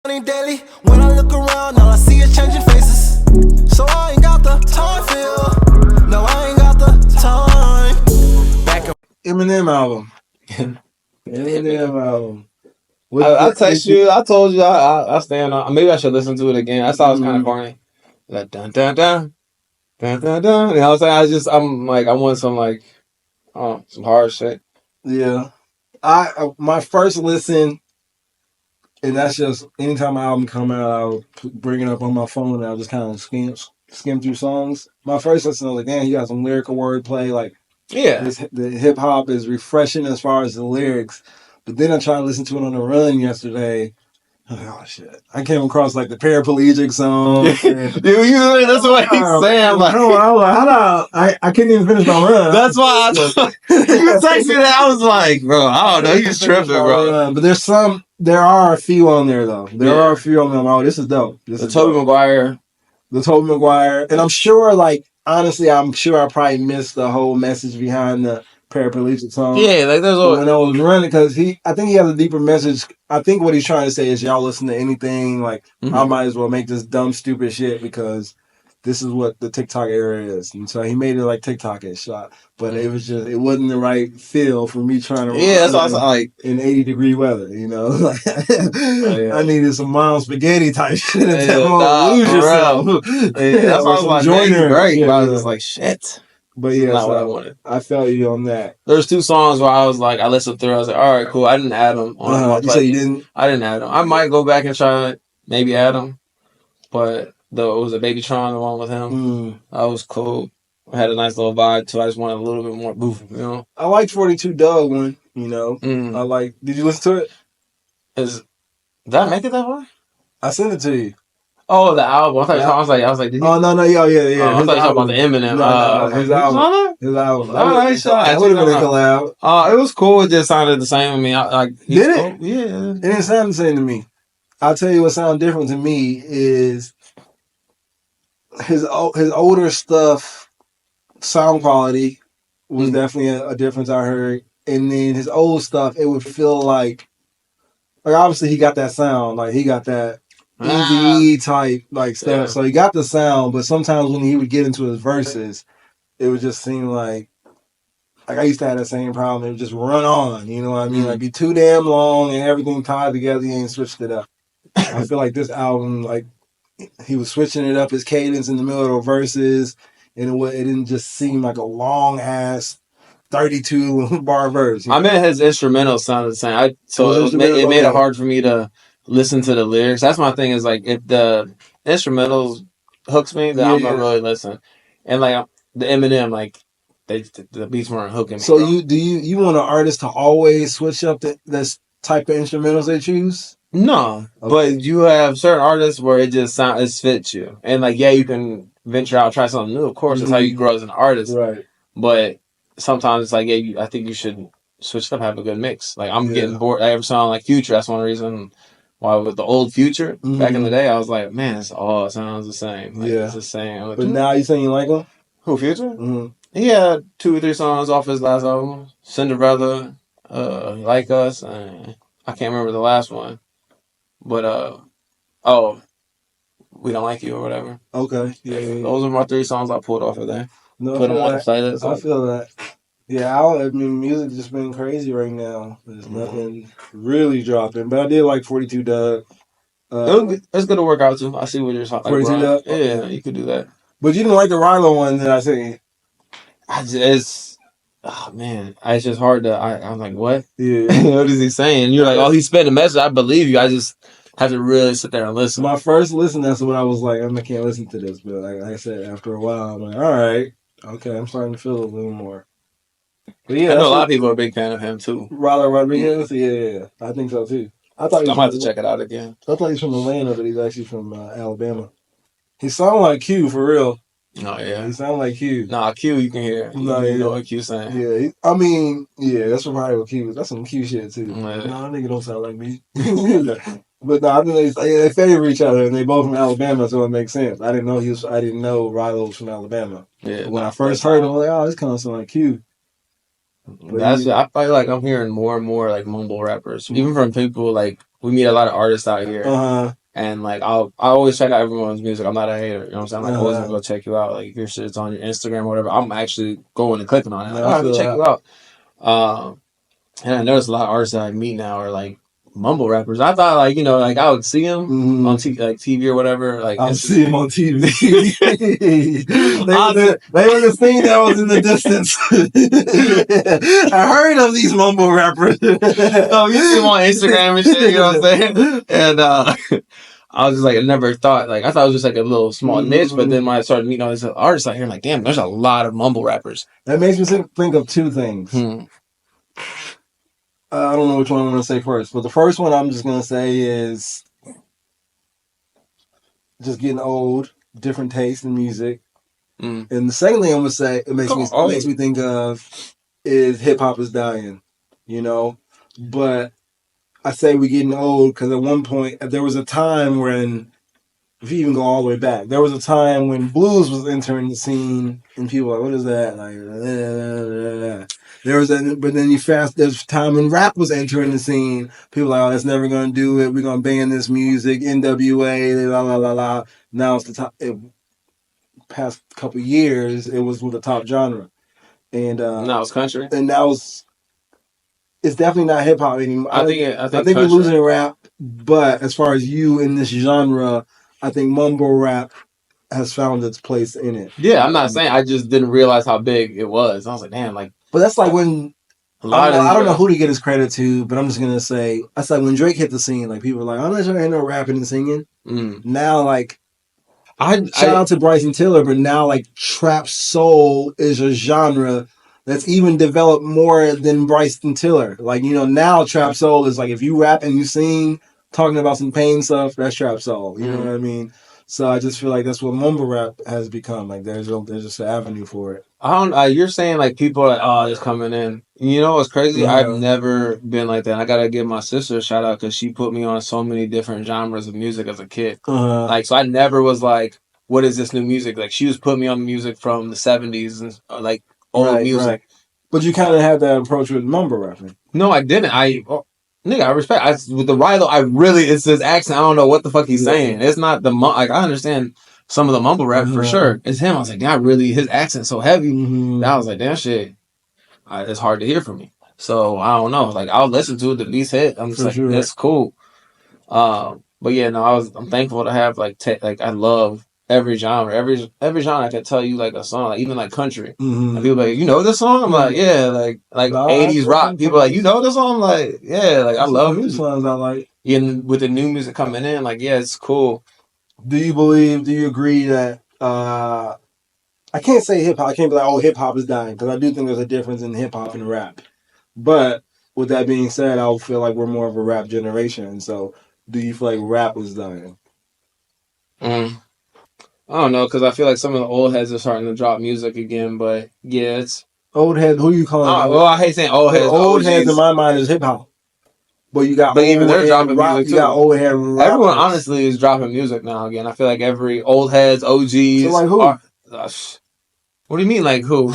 Daily. When I look around, all I see is changing faces. So I ain't got the time for you. No, I ain't got the time. Eminem album. Eminem album. I text you. I told you. I stand on. Maybe I should listen to it again. I thought it was kind of corny. Like dun dun dun dun dun dun. You know what I'm saying? I'm like, I want some like, some hard shit. Yeah. My first listen, and that's just anytime an album come out, I'll bring it up on my phone and I'll just kind of skim through songs. My first listen, I was like, damn, he got some lyrical wordplay. Like, Yeah. The hip hop is refreshing as far as the lyrics. But then I tried to listen to it on the run yesterday. Oh shit! I came across like the paraplegic song. Dude, that's what he's saying. Like, I couldn't even finish my run. That's why you texted me that. I was like, bro, I don't know. He's tripping, bro. But there are a few on there though. There are a few on them. Oh, this is dope. The Tobey Maguire. The Tobey Maguire, and I'm sure, like honestly, I'm sure I probably missed the whole message behind the paraplegic song. Yeah, like there's when I was running, because I think he has a deeper message. I think what he's trying to say is, y'all listen to anything. Like, I might as well make this dumb, stupid shit because this is what the TikTok era is. And so he made it like TikTok-ish, but it wasn't the right feel for me trying to. Yeah, that's what I was like in 80-degree weather, you know. Like, I needed some mild spaghetti type shit. Lose yourself. That's why I was like, great. But I was just like, shit. But yeah, not what I wanted. I felt you on that. There's two songs where I was like, I listened through. I was like, all right, cool. I didn't add them. You say you didn't? I didn't add them. I might go back and try maybe add them, but it was a Baby Tron, the one with him. That was cool. I had a nice little vibe too. I just wanted a little bit more boof, you know. I liked 42 Dugg one. You know, I like. Did you listen to it? Did I make it that far? I sent it to you. Oh, the album. I was like, did he? Oh no, yeah. I thought you were talking about the Eminem. His album. His album. That would have been a collab. It was cool. It just sounded the same to me. Did it? Cool. Yeah. It didn't sound the same to me. I'll tell you what sounded different to me is his older stuff. Sound quality was definitely a difference I heard, and then his old stuff, it would feel like obviously he got that sound, like he got that Eazy-E type like stuff. Yeah. So he got the sound, but sometimes when he would get into his verses, it would just seem like I used to have that same problem. It would just run on, you know what I mean? Like be too damn long and everything tied together. He ain't switched it up. I feel like this album, like he was switching it up, his cadence in the middle of the verses, and it didn't just seem like a long ass 32 bar verse. I mean, his instrumentals sounded the same. It made it hard for me to listen to the lyrics. That's my thing. Is like if the instrumentals hooks me, then I'm not really listening. And like the Eminem, like the beats weren't hooking me. So you want an artist to always switch up this type of instrumentals they choose? No, but you have certain artists where it just fits you, and like you can venture out, try something new. Of course, that's how you grow as an artist. Right. But sometimes it's like I think you should switch it up, have a good mix. Like I'm getting bored. I ever sound like Future. That's one reason why with the old Future back in the day, I was like, man, it sounds the same. Like, it's the same. Like, but now you saying you like him? Who, Future? He had 2 or 3 songs off his last album, Cinderella, Like Us, and I can't remember the last one. But We Don't Like You or whatever. Okay. Yeah. Those are my 3 songs I pulled off of there. No, put them on the playlist. I feel that. Yeah, I mean, music just been crazy right now. There's nothing really dropping, but I did like 42 Dugg. It's good to work out too. I see what you're talking about. 42 Dugg? Yeah, you could do that. But you didn't like the Rilo one that I seen. It's just hard to. I'm like, what? Yeah. What is he saying? You're like, he's spitting a message. I believe you. I just have to really sit there and listen. My first listen, that's when I was like, I can't listen to this. But like I said, after a while, I'm like, all right, okay, I'm starting to feel it a little more. But yeah, I know a lot of people are a big fan of him too. Rilo Rodriguez, yeah, I think so too. I might have to check it out again. I thought he's from Atlanta, but he's actually from Alabama. He sounds like Q for real. Oh yeah, he sounds like Q. Nah, Q you can hear. You know what Q's saying. Yeah, that's probably what Q was. That's some Q shit too. Nah, that nigga don't sound like me. But no, I think they favor each other, and they both from Alabama, so it makes sense. I didn't know Rilo was from Alabama. Yeah. When I first heard him, I was like, this kind of sound like Q. I feel like I'm hearing more and more like mumble rappers, even from people like we meet a lot of artists out here. And like I always check out everyone's music. I'm not a hater, you know what I'm saying? I'm like always gonna go check you out. Like if your shit's on your Instagram or whatever, I'm actually going and clicking on it. Like, let me check you out. And I noticed a lot of artists that I meet now are like mumble rappers. I thought like, you know, like I would see them on TV or whatever. Like I would see them on TV. they were the thing that was in the distance. I heard of these mumble rappers. Oh, you see them on Instagram and shit, you know what I'm saying? And I was just like, I never thought, like, I thought it was just like a little small niche, but then when I started meeting all these artists out here, I'm like, damn, there's a lot of mumble rappers. That makes me think of two things. I don't know which one I'm going to say first, but the first one I'm just going to say is just getting old, different taste in music. And the second thing I'm going to say, it makes me think of is hip hop is dying, you know? But I say we're getting old because at one point, there was a time when, if you even go all the way back, there was a time when blues was entering the scene and people were like, what is that? Like, but then there's a time when rap was entering the scene. People were like, oh, that's never going to do it. We're going to ban this music. NWA, la, la, la, la. Now it's the top. Past couple years, it was with the top genre. And now it's country. And now it's definitely not hip hop anymore. I think we're losing rap, but as far as you in this genre, I think mumble rap has found its place in it. Yeah, I'm not saying, I just didn't realize how big it was. I was like, damn, like. But that's like when I don't know who to get his credit to, but I'm just gonna say that's like when Drake hit the scene. Like people were like, I'm not sure I ain't no rapping and singing. Now, like. Shout out to Bryson Tiller, but now like trap soul is a genre that's even developed more than Bryson Tiller. Like, you know, now trap soul is like if you rap and you sing, talking about some pain stuff, that's trap soul. You know what I mean? So I just feel like that's what mumble rap has become. Like there's just an avenue for it. You're saying like people are like, oh, it's coming in. You know what's crazy? Yeah. I've never been like that. I gotta give my sister a shout out because she put me on so many different genres of music as a kid. Like, so I never was like, what is this new music? Like, she was putting me on music from the 70s and like old music. Right. But you kind of had that approach with mumble rapping. No, I didn't. Nigga, I respect. With the Rilo, it's his accent. I don't know what the fuck he's saying. It's not the like. I understand some of the mumble rap for sure. It's him. I was like, damn, his accent's so heavy. That I was like, damn shit. It's hard to hear for me. So I don't know. Like I'll listen to it. The beats hit. I'm just like, that's cool. But yeah, no, I'm thankful to have like I love every genre. Every genre I can tell you like a song, like even like country. And people like, you know this song? I'm like, yeah, like 80s rock. People like, you know this song? I'm like, yeah, like I love music. Songs I like. And with the new music coming in, like, yeah, it's cool. Do you agree that I can't say hip hop, I can't be like, oh, hip hop is dying, because I do think there's a difference in hip hop and rap. But with that being said, I feel like we're more of a rap generation. So do you feel like rap is dying? I don't know, because I feel like some of the old heads are starting to drop music again, but yeah, it's... Old heads, who you calling? Well, I hate saying old heads. Old heads in my mind is hip-hop. But you got even they're dropping music, too. You got old head rappers. Everyone, honestly, is dropping music now again. I feel like every old heads, OGs... So, like, who? What do you mean, like, who?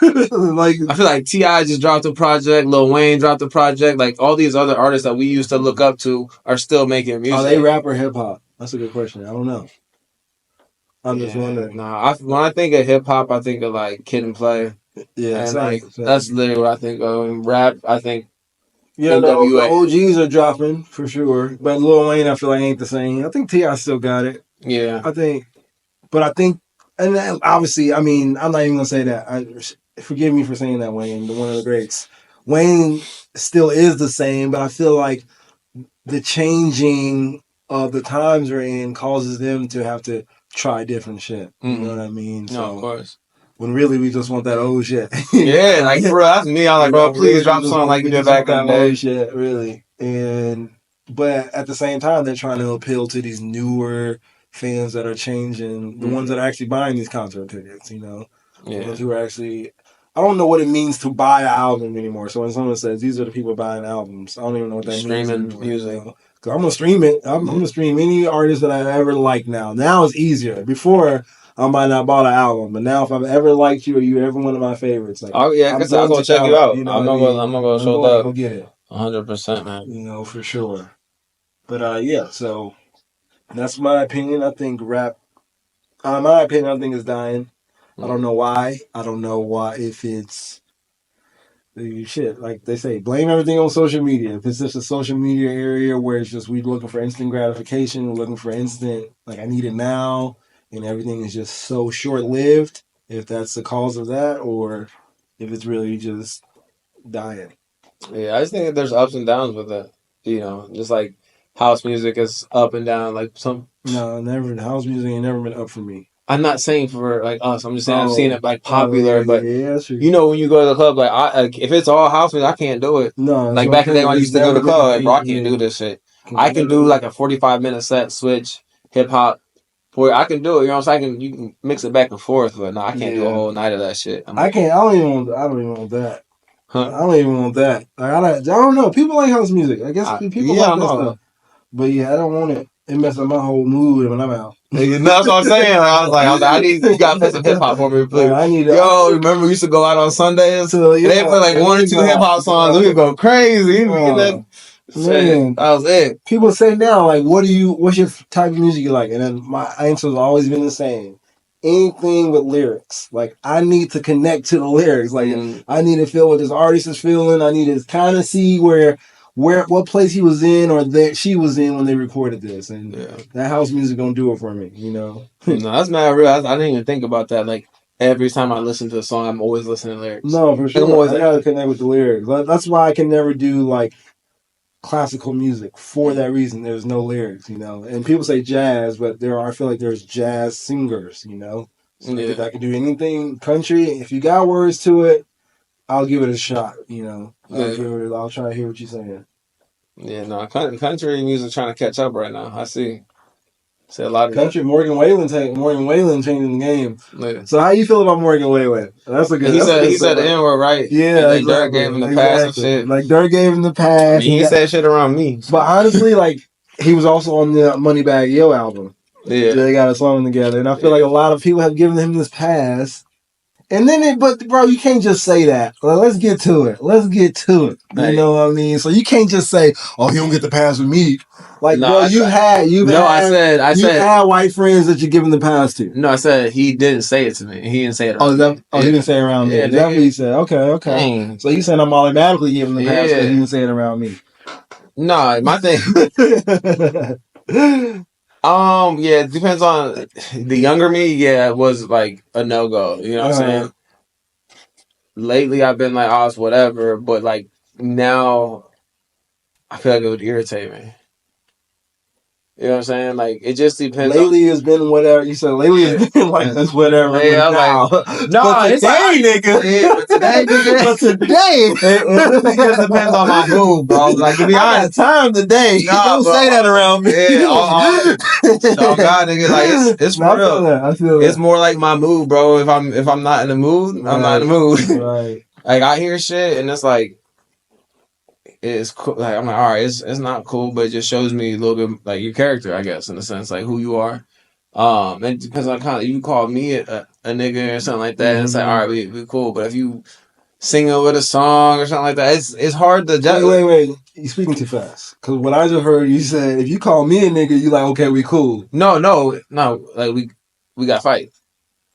Like, I feel like T.I. just dropped a project, Lil Wayne dropped a project, like, all these other artists that we used to look up to are still making music. Are they rap or hip-hop? That's a good question. I don't know. I'm just wondering. Nah, when I think of hip hop, I think of like Kid and Play. Yeah, and that's literally what I think of. And rap, I think. Yeah, the OGs are dropping for sure, but Lil Wayne, I feel like ain't the same. I think T.I. still got it. Yeah, I think, and then obviously, I mean, I'm not even gonna say that. Forgive me for saying that, Wayne, one of the greats. Wayne still is the same, but I feel like the changing of the times we're in causes them to have to try different shit. You know what I mean? No, of course. When really we just want that old shit. Yeah, like bro, that's me. I'm like, bro, please drop something like you did back in the day. Old shit, really. But at the same time, they're trying to appeal to these newer fans that are changing, the ones that are actually buying these concert tickets. You know, the ones who are actually. I don't know what it means to buy an album anymore. So when someone says these are the people buying albums, I don't even know what that means. Streaming music. You know? Cause I'm gonna stream it. I'm gonna stream any artist that I ever like now. Now it's easier. Before I might not bought an album, but now if I've ever liked you or you're ever one of my favorites, like I'm gonna check you out. You know I'm gonna show up. Go get it. 100%, man. You know, for sure. But yeah, so that's my opinion. I think rap, my opinion, I think is dying. I don't know why. I don't know why. If it's shit, like they say, blame everything on social media. If it's just a social media area where it's just we looking for instant gratification, we're looking for instant, like I need it now, and everything is just so short lived. If that's the cause of that, or if it's really just dying. Yeah, I just think that there's ups and downs with it. You know, just like house music is up and down. Like some. No, never. House music ain't never been up for me. I'm not saying for like us. I'm just saying I've seen it like popular, but true. you know when you go to the club, like if it's all house music, I can't do it. No, like back in the day when I used to go to the club, like, bro, I can't do this shit. I can do like a 45-minute set, switch hip hop. Where I can do it, you know what I'm saying? You can mix it back and forth, but no, I can't do a whole night of that shit. I can't. I don't even want that. Huh? I don't even want that. Like, I don't know. people like house music. I guess people like that stuff. But yeah, I don't want it. It messes up my whole mood when I'm out. That's what I'm saying. I was like, I need you got to play some hip hop for me, please. I need. Remember we used to go out on Sundays? So, yeah, they play like 1 or 2 hip hop songs. We would go crazy. Man, that was it. People say now, like, what's your type of music you like? And then my answer has always been the same. Anything with lyrics. Like, I need to connect to the lyrics. Like, I need to feel what this artist is feeling. I need to kind of see what place he was in or that she was in when they recorded this. And that house music gonna do it for me, you know? No, that's mad real. I didn't even think about that. Like, every time I listen to a song, I'm always listening to lyrics. No, for sure. I gotta connect with the lyrics. That's why I can never do, like, classical music for that reason. There's no lyrics, you know. And people say jazz, but I feel like there's jazz singers, you know. So if I can do anything country, if you got words to it, I'll give it a shot, you know. I'll try to hear what you're saying. Yeah, no, country music trying to catch up right now. I see a lot of country. Morgan Walen changing the game. Yeah. So how you feel about Morgan Walen? That's a good. He said the N-word, right? Yeah, like Dugg gave him the pass and shit. Like Dugg gave him the pass. I mean, he said shit around me. But honestly, like he was also on the Moneybagg Yo album. Yeah, they got a song together, and I feel like a lot of people have given him this pass. And then but bro, you can't just say that. Well, let's get to it. You know what I mean? So you can't just say, "Oh, he don't get the pass with me." Like, no, bro, I said white friends that you're giving the pass to. No, I said he didn't say it to me. He didn't say it. He didn't say it around me. That's what he said. Okay. Dang. So you said I'm automatically giving the pass because he didn't say it around me. No, my thing. It depends on the younger me. Yeah, it was like a no go. You know what I'm saying? Lately, I've been like, oh, it's whatever. But like now, I feel like it would irritate me. You know what I'm saying? Like, it just depends. Lately has been whatever. You said lately has been like that's whatever. Yeah, I'm like, no, but it's today, nigga. Yeah, but today, it just depends on my mood, bro. Like, to be honest, time today. Don't say that around me. Yeah, oh God, nigga, like it's for real. I feel it's more like my mood, bro. If I'm not in the mood, I'm not in the mood. Right. Like I hear shit and it's like. It's cool. Like I'm like, all right, it's not cool, but it just shows me a little bit like your character, I guess, in a sense, like who you are. It depends on kind of you call me a nigga or something like that. And it's like, all right, we cool. But if you sing it with a song or something like that, it's hard to judge. Wait, you're speaking too fast. Because what I just heard you said, if you call me a nigga, you like, okay, we cool. No, like we got fight.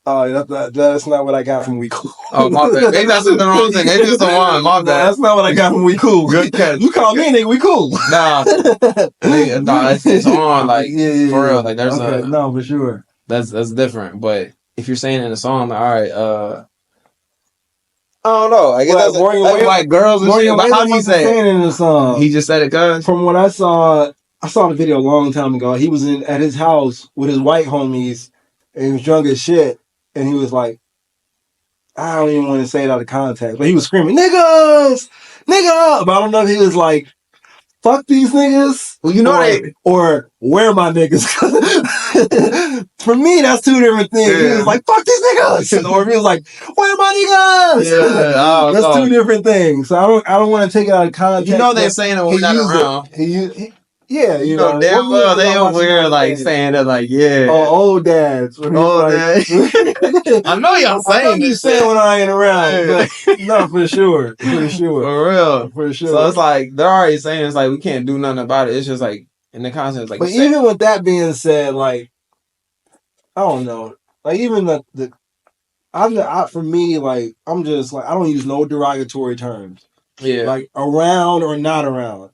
Oh, that's not what I got from We Cool. Oh, my bad. Maybe that's the wrong thing. Maybe it's the one. My bad. That's not what I got from We Cool. Good catch. You call me a nigga, we cool. Nah, it's on. Like, for real. Like, there's no, for sure. That's different. But if you're saying in a song, like, all right, I don't know. I guess that's like girls and shit. But how do you say it in the song? He just said it, cuz? From what I saw the video a long time ago. He was at his house with his white homies, and he was drunk as shit. And he was like, I don't even want to say it out of context, but he was screaming, niggas! Nigga! But I don't know if he was like, fuck these niggas. Well, you know or where my niggas? For me, that's two different things. Yeah. He was like, fuck these niggas! Or he was like, where my niggas? Yeah, that's two different things. So I don't want to take it out of context. You know they're saying it when we're not around. Yeah, you know damn well they over here like saying that, like, yeah. Oh, old dads. Old dads. I know y'all saying you saying when I ain't around. But no, for sure. For real. For sure. So it's like they're already saying it's like we can't do nothing about it. It's just like in the context. Like, but even with that being said, like, I don't know, like even for me, like I'm just like I don't use no derogatory terms. Yeah. Like around or not around.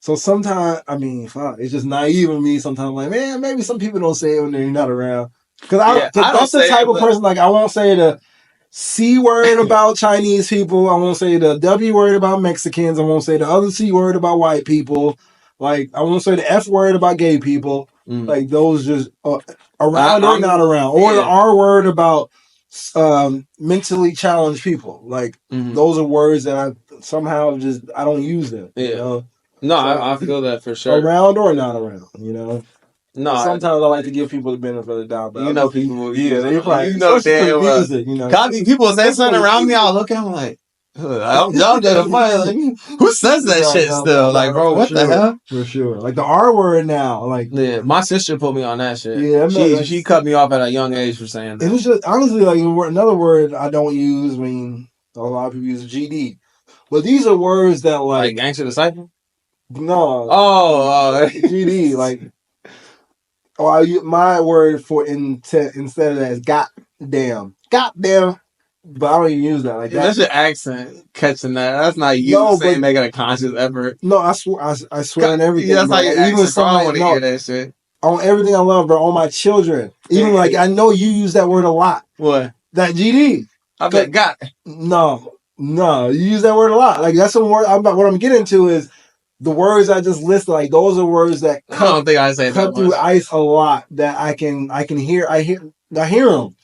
So sometimes, I mean, fuck, it's just naive of me. Sometimes, I'm like, man, maybe some people don't say it when they're not around. Because that's the type of person. Like, I won't say the C word about Chinese people. I won't say the W word about Mexicans. I won't say the other C word about white people. Like, I won't say the F word about gay people. Like, those just around or not around. Or the R word about mentally challenged people. Like, those are words that I somehow just, I don't use them. Yeah. You know? No, so, I feel that for sure. Around or not around, you know? No, sometimes I like to give people the benefit of the doubt. But you know, people, they probably, you know, damn music, you know. People say something around me, I'll look at them like, I'm just like, who says that shit still? Like, bro, what the hell? For sure. Like the R word now. Like, yeah, my sister put me on that shit. Yeah, she cut me off at a young age for saying that. It was just honestly like another word I don't use. I mean, a lot of people use GD, but these are words that like Gangster Disciple. No. GD like. My word for instead of that is goddamn. Goddamn. But I don't even use that. Like that's your accent catching that. That's not you saying making a conscious effort. No, I swear on everything. Yeah, that's how you even I want to hear that shit. On everything I love, bro. On my children. Even like I know you use that word a lot. What? That GD. I bet God. No, you use that word a lot. Like that's some word. What I'm getting to is the words I just listed. Like those are words that I don't think I say cut through ice a lot. That I can hear. I hear them.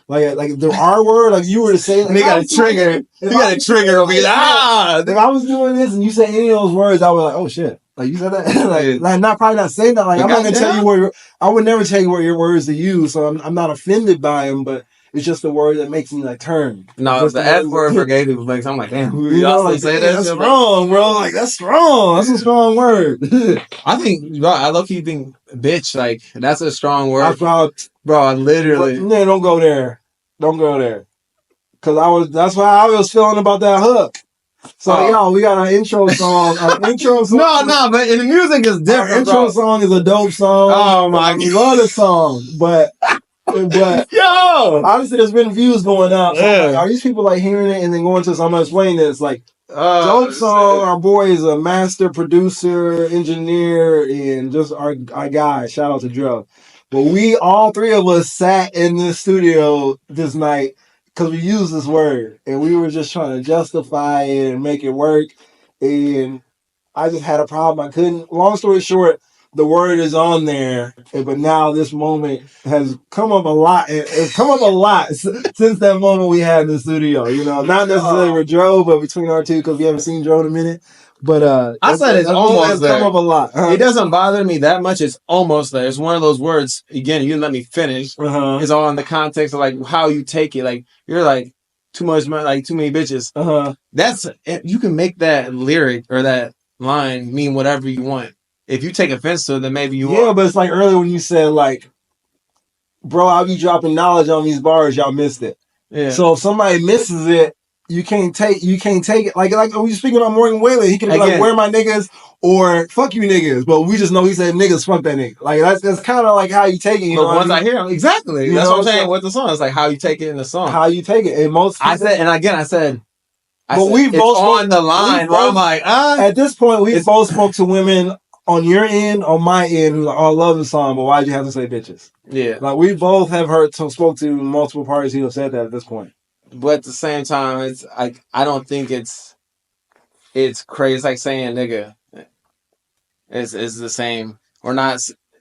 Like the R word, like you were to say, like, they got a trigger. You got a trigger over here. If I was doing this and you say any of those words, I was like, oh shit. Like you said that, like probably not saying that. Like I'm not gonna tell you I would never tell you what your words to use, so I'm not offended by them, but it's just the word that makes me like turn. No, the F word for gay people makes I'm like, damn, y'all like say that? That's strong, bro. Like that's strong. That's a strong word. I think, bro, I low-key think bitch, like that's a strong word. Bro, literally. No, don't go there. Don't go there. Cause that's why I was feeling about that hook. So we got our intro song. No, but the music is different. Our intro song is a dope song. Oh my god, I love the song, but obviously there's been views going up. So like, are these people like hearing it and then going to? So I'm gonna explain this. Like, dope song. Our boy is a master producer, engineer, and just our guy. Shout out to Dro. But we all three of us sat in the studio this night. Because we used this word and we were just trying to justify it and make it work. And I just had a problem. I couldn't. Long story short, the word is on there. But now this moment has come up a lot. It's come up a lot since that moment we had in the studio. You know, not necessarily with Dro, but between our two because we haven't seen Dro in a minute. But I said it's almost there. Come up a lot. It doesn't bother me that much. It's almost there. It's one of those words. Again, you didn't let me finish. It's all in the context of like how you take it. Like you're like too much, like too many bitches. That's you can make that lyric or that line mean whatever you want. If you take offense to it, then maybe you. Yeah, but it's like earlier when you said like, bro, I'll be dropping knowledge on these bars. Y'all missed it. Yeah. So if somebody misses it. You can't take it. Like when you speaking about Morgan Walen, he can be like, where my niggas or fuck you niggas. But we just know he said niggas, fuck that nigga. Like that's kind of like how you take it. You know once I hear him, exactly. That's what I'm saying with the song. It's like how you take it in the song. How you take it. And most I said, but we both on the line where I'm like, at this point, we both spoke to women on your end, on my end, who like, I love the song, but why'd you have to say bitches? Yeah. Like we both have spoke to multiple parties who have said that at this point. But at the same time, it's like I don't think it's crazy. It's like saying nigga. It's the same or not.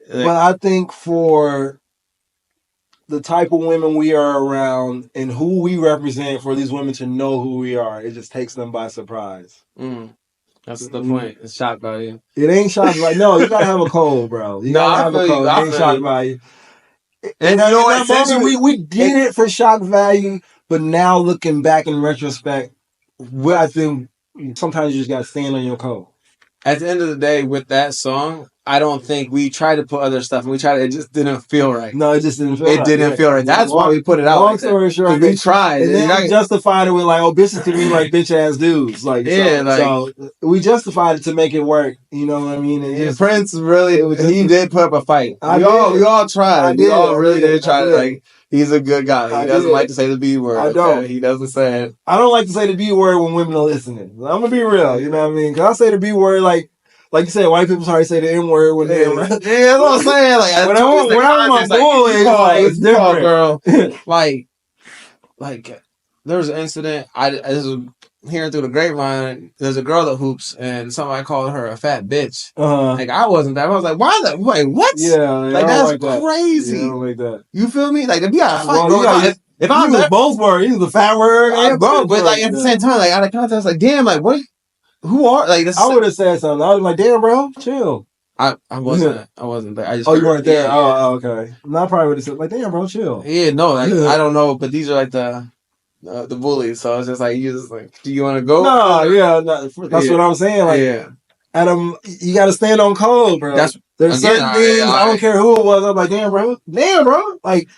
But I think for the type of women we are around and who we represent, for these women to know who we are, it just takes them by surprise. That's the point. It's shock value. It ain't shock value. No, you gotta have a cold, bro. You gotta have a cold. It ain't shock value. And you know what? Moment, we did it for shock value. But now looking back in retrospect, I think sometimes you just gotta stand on your code. At the end of the day, with that song, I don't think we tried to put other stuff, and it just didn't feel right. No, it just didn't feel right. It didn't feel right. That's why we put it out. Long story short, we tried. And then we justified it with like, bitches can be like bitch ass dudes. Like, so we justified it to make it work. You know what I mean? And Prince really, he did put up a fight. We all tried. We all really did try to, like, he's a good guy. He doesn't like to say the B word. I don't. Okay? He doesn't say it. I don't like to say the B word when women are listening. I'm going to be real. You know what I mean? Because I say the B word like you said, white people sorry say the N word when they're around. Yeah, that's what I'm saying. Like, when I'm on my boy, it's different, girl. like, there was an incident. This was hearing through the grapevine. There's a girl that hoops, and somebody called her a fat bitch. Like, I wasn't that. I was like, wait, what? Yeah, like that's crazy. Yeah, I don't like that. You feel me? Like, if you got a fight, bro, if I was both words, you was the fat word, bro. But like at the same time, like out of context, like damn, like what? Who are like this? I would have said something. I was like, damn, bro, chill. I wasn't there. I just you weren't there. Yeah. Oh, okay. No, I probably would have said like, damn, bro, chill. Yeah, no, like, I don't know, but these are like the bullies. So it's just like you just like, do you want to go? That's what I'm saying. Like, Adam, you got to stand on code, bro. There's certain things. I don't care who it was. I'm like, damn, bro, like.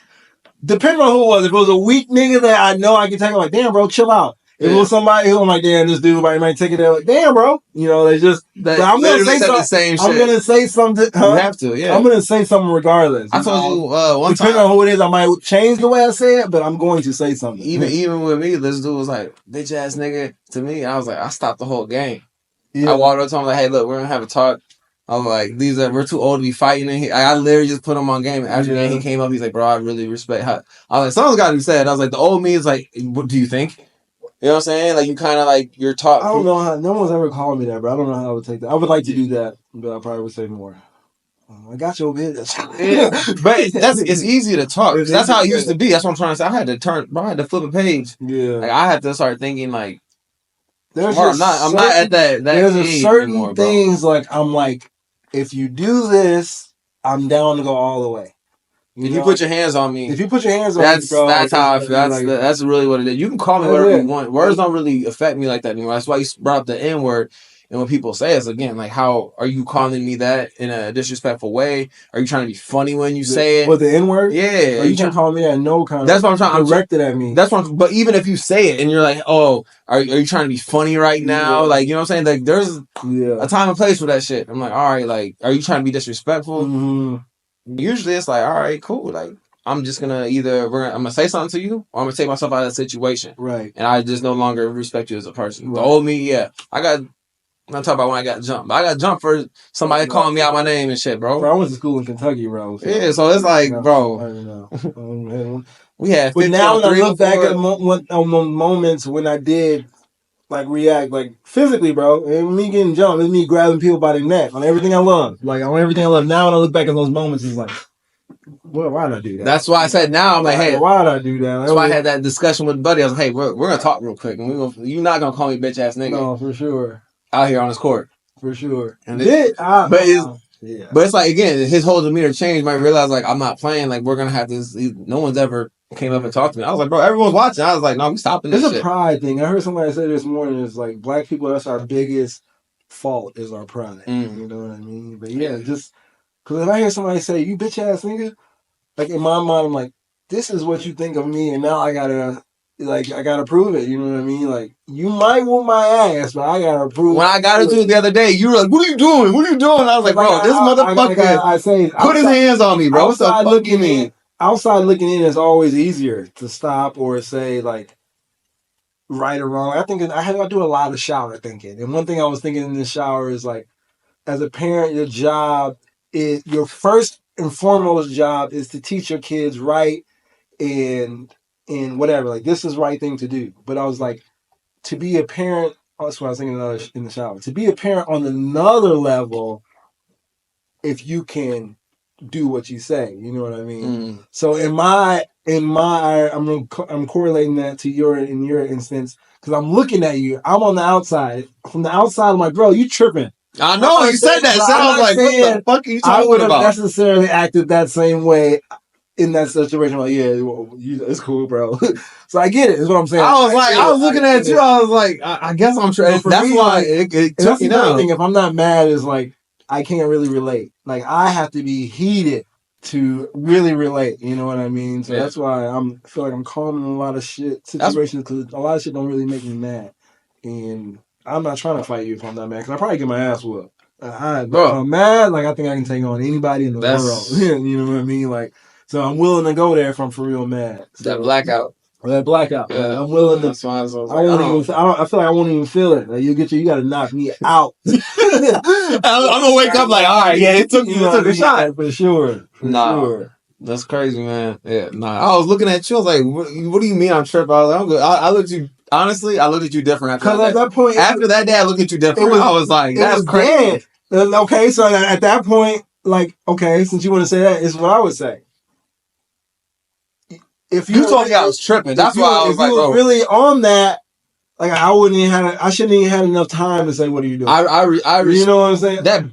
Depending on who it was, if it was a weak nigga that I know I can take, I'm like, damn, bro, chill out. If it was somebody who I'm like, damn, this dude might take it there, like, damn, bro. You know, they just. But I'm gonna say something. I'm gonna say something. You have to, yeah. I'm gonna say something regardless. I told you one time. Depending on who it is, I might change the way I say it, but I'm going to say something. Even with me, this dude was like, bitch ass nigga to me. I was like, I stopped the whole game. Yeah. I walked up to him like, hey, look, we're gonna have a talk. I'm like, we're too old to be fighting. And I literally just put him on game. After the game, he came up. He's like, bro, I really respect how. I was like, something's got to be said. I was like, the old me is like, what do you think? You know what I'm saying? Like, you kind of like, you're taught. I don't know how. No one's ever called me that, bro. I don't know how I would take that. I would like to do that, but I probably would say more. I got your bitch. But it's easy to talk. That's how it used to be. That's what I'm trying to say. I had to flip a page. Yeah. Like, I had to start thinking like, I'm not at that there's age certain anymore, things like I'm like, if you do this, I'm down to go all the way. If you put your hands on me, bro, that's how I feel. That's really what it is. You can call me whatever you want. Words don't really affect me like that anymore. That's why you brought up the N word. And when people say it's again, like, how are you calling me that in a disrespectful way? Are you trying to be funny when you say it? With the N word? Yeah. Or you can call me that no kind of. That's what I'm trying. Directed at me. That's what. But even if you say it and you're like, oh, are you trying to be funny right now? Yeah. Like, you know what I'm saying? Like, there's a time and place for that shit. I'm like, all right, like, are you trying to be disrespectful? Mm-hmm. Usually it's like, all right, cool. Like, I'm just gonna I'm gonna say something to you, or I'm gonna take myself out of that situation. Right. And I just no longer respect you as a person. Right. The old me, I'm not talking about when I got jumped, but I got jumped for somebody calling me out my name and shit, bro. I went to school in Kentucky, bro. So. So it's like, bro. I don't know. We had. But now when I look back at moments when I did like react like physically, bro, and me getting jumped, it's me grabbing people by the neck on everything I love. Like on everything I love. Now when I look back at those moments, it's like, well, why did I do that? That's why I said now I'm like, hey, why did I do that? That's why I had that discussion with Buddy. I was like, hey, we're gonna talk real quick, and you're not gonna call me bitch ass nigga. No, for sure. Out here on this court, for sure. And but it's like again, his whole demeanor changed. Might realize like I'm not playing. Like we're gonna have this. No one's ever came up and talked to me. I was like, bro, everyone's watching. I was like, no, we stopping this. It's a pride thing. I heard somebody say this morning. It's like black people. That's our biggest fault. Is our pride. You know what I mean? But yeah, just because if I hear somebody say you bitch ass nigga, like in my mind, I'm like, this is what you think of me, and now I gotta prove it. You know what I mean? Like, you might want my ass, but I gotta prove it. When I got into it the other day, you were like, what are you doing? What are you doing? I was like, bro, this motherfucker put his hands on me, bro. What the fuck you mean? Outside looking in is always easier to stop or say, like, right or wrong. I do a lot of shower thinking. And one thing I was thinking in the shower is, like, as a parent, your first and foremost job is to teach your kids right and whatever, like this is the right thing to do. But I was like, to be a parent, that's what I was thinking in the shower. To be a parent on another level, if you can do what you say, you know what I mean? So I'm correlating that to your instance, because I'm looking at you. I'm on the outside. From the outside, I'm like, bro, you tripping. I know you said that. So I was like, what the fuck are you talking about? I would have necessarily acted that same way in that situation. Like, yeah, it's cool, bro. So I get it. Is what I'm saying. I was looking at you. I was like, I guess I'm sure. That's why it took me down. If I'm not mad, it's like, I can't really relate. Like I have to be heated to really relate. You know what I mean? So that's why I feel like I'm calm in a lot of situations because a lot of shit don't really make me mad. And I'm not trying to fight you if I'm not mad because I probably get my ass whooped. If I'm mad, like I think I can take on anybody in the world. You know what I mean? Like, so I'm willing to go there if I'm for real mad. So, that blackout. Yeah. Like, I'm willing to. That's why I was like, I feel like I won't even feel it. Like you got to knock me out. I'm gonna wake up like, all right, yeah, it took a shot for sure. Sure. That's crazy, man. Yeah, I was looking at you. I was like, what do you mean I'm tripping? I was like, I'm good. I looked at you. Honestly, I looked at you different after that. At that point, after that day, I looked at you different. I was like, that's crazy. Okay, so at that point, like, okay, since you want to say that, it's what I would say. If you told me I was tripping, that's why I was like, bro. Really on that, like I shouldn't even had enough time to say, what are you doing? You know what I'm saying? That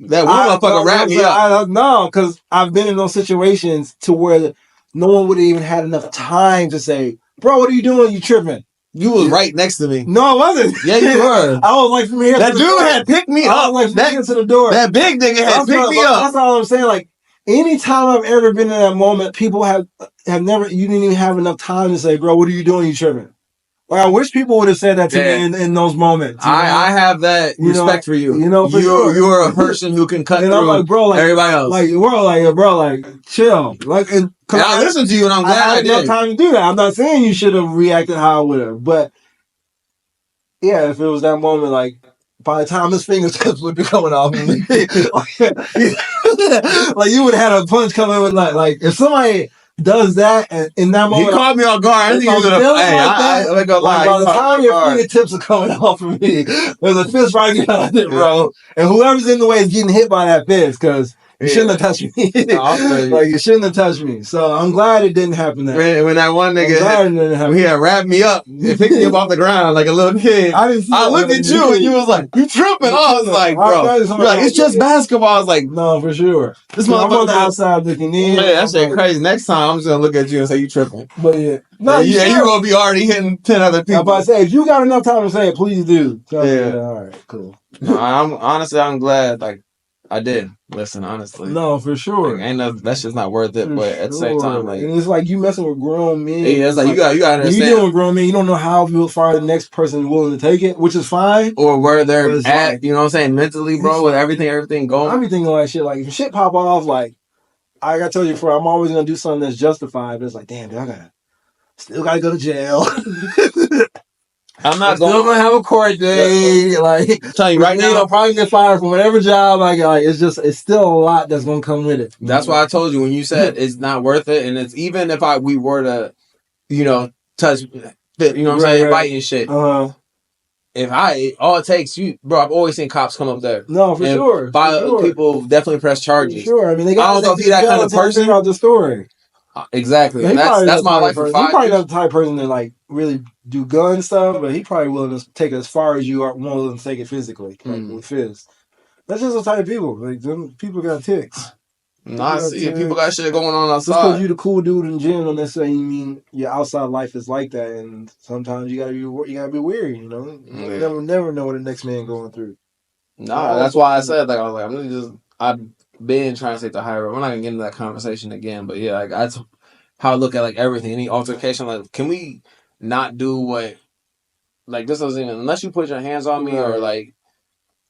motherfucker wrapped me up. No, because I've been in those situations to where no one would have even had enough time to say, bro, what are you doing? You tripping? You was right next to me. No, I wasn't. Yeah, you were. I was like from here. That dude had picked me up. I was like from here to the door. That big nigga had picked me up. That's all I'm saying. Like anytime I've ever been in that moment, people have never. You didn't even have enough time to say, bro, what are you doing? You tripping? Like I wish people would have said that to me in those moments. I have that respect for you. You know, you're a person who can cut through I'm like, bro, like, everybody else. Like, bro, like, chill. Like, and I listened to you, and I'm glad I had no time to do that. I'm not saying you should have reacted how I would have, but yeah, if it was that moment, like by the time his fingertips would be coming off, like you would have had a punch coming with like if somebody does that and in that moment, he caught me off guard. I think he was by the time your fingertips are coming off of me, there's a fist right behind it, bro. And whoever's in the way is getting hit by that fist because you shouldn't have touched me. Like you shouldn't have touched me. So I'm glad it didn't happen. When that one nigga, he had wrapped me up and picked me up off the ground like a little kid. I looked at you and you was like, "You tripping?" I was like, "Bro, you're like it's just basketball." I was like, "No, for sure." This motherfucker I'm on the outside looking in. Man, that shit crazy. Next time I'm just gonna look at you and say you tripping. But yeah, you're gonna be already hitting 10 other people. I'm about to say if you got enough time to say it, please do. All right, cool. No, I'm glad. Like. I did listen, honestly. No, for sure. Like, that's just not worth it. But at the same time, like, and it's like you messing with grown men. Yeah, it's like you got to understand. You dealing with grown men, you don't know how far the next person is willing to take it, which is fine. Or where they're at, like, you know what I'm saying, mentally, bro, with everything going. Everything like shit. Like if shit pop off, like I gotta tell you, before I'm always gonna do something that's justified. But it's like, damn, dude, still gotta go to jail. I'm not still gonna have a court day. Like, I'm telling you right now, I'll probably get fired from whatever job I got. Like, it's still a lot that's gonna come with it. That's why I told you when you said it's not worth it, and it's even if we were to, touch, you know what I'm saying, fight and shit. If all it takes, bro, I've always seen cops come up there. No, for sure. People definitely press charges. For sure. I mean, they got. I don't know if he's that kind of person. Out the story. Exactly. Yeah, that's my life for 5 years. He's probably not the type of person that like really do gun stuff, but he probably willing to take it as far as you are willing to take it physically, like with fists. That's just the type of people. Like them people got ticks. No, I see it. People got shit going on outside. Just because you the cool dude in the gym don't necessarily mean your outside life is like that. And sometimes you gotta be weary. You know, you never know what the next man going through. No, that's why I said like I was like I'm really just I've been trying to take the high road. We're not gonna get into that conversation again, but yeah, like that's how I look at like everything. Any altercation, like can we not do what like this doesn't even unless you put your hands on me or like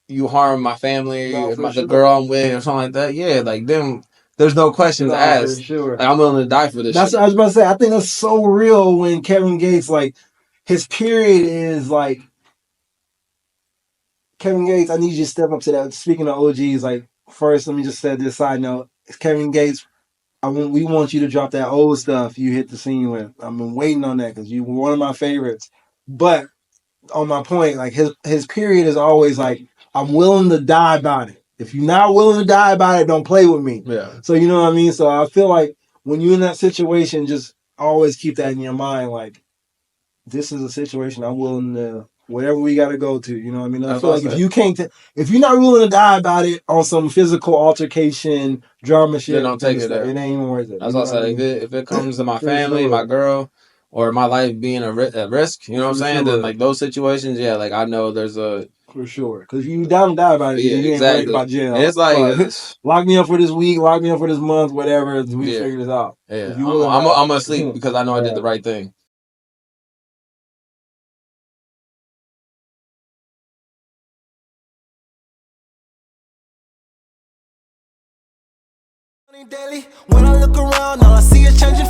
you harm my family, the girl I'm with or something like that. Yeah, like them. There's no questions asked. For sure. Like, I'm willing to die for this. That's shit. What I was about to say. I think that's so real when Kevin Gates like his period is like Kevin Gates. I need you to step up to that. Speaking of OGs, like first, let me just say this side note. Kevin Gates. We want you to drop that old stuff you hit the scene with. I've been waiting on that because you were one of my favorites. But on my point, like his period is always like, I'm willing to die about it. If you're not willing to die about it, don't play with me. Yeah. So you know what I mean? So I feel like when you're in that situation, just always keep that in your mind. Like, this is a situation I'm willing to, whatever we got to go to. You know what I mean? I feel like if you're not willing to die about it on some physical altercation, drama shit, then don't take it there. It ain't even worth it. That's what I said. If it comes to my family, my girl, or my life being at risk, you know what I'm saying? Then like those situations, yeah, like I know there's a For sure. Because you down and die about it. Yeah, you ain't exactly. worried about jail. And it's like lock me up for this week, lock me up for this month, whatever. We figure this out. Yeah, If you I'm gonna sleep because I know I did the right thing. Daily, when I look around, all I see is changing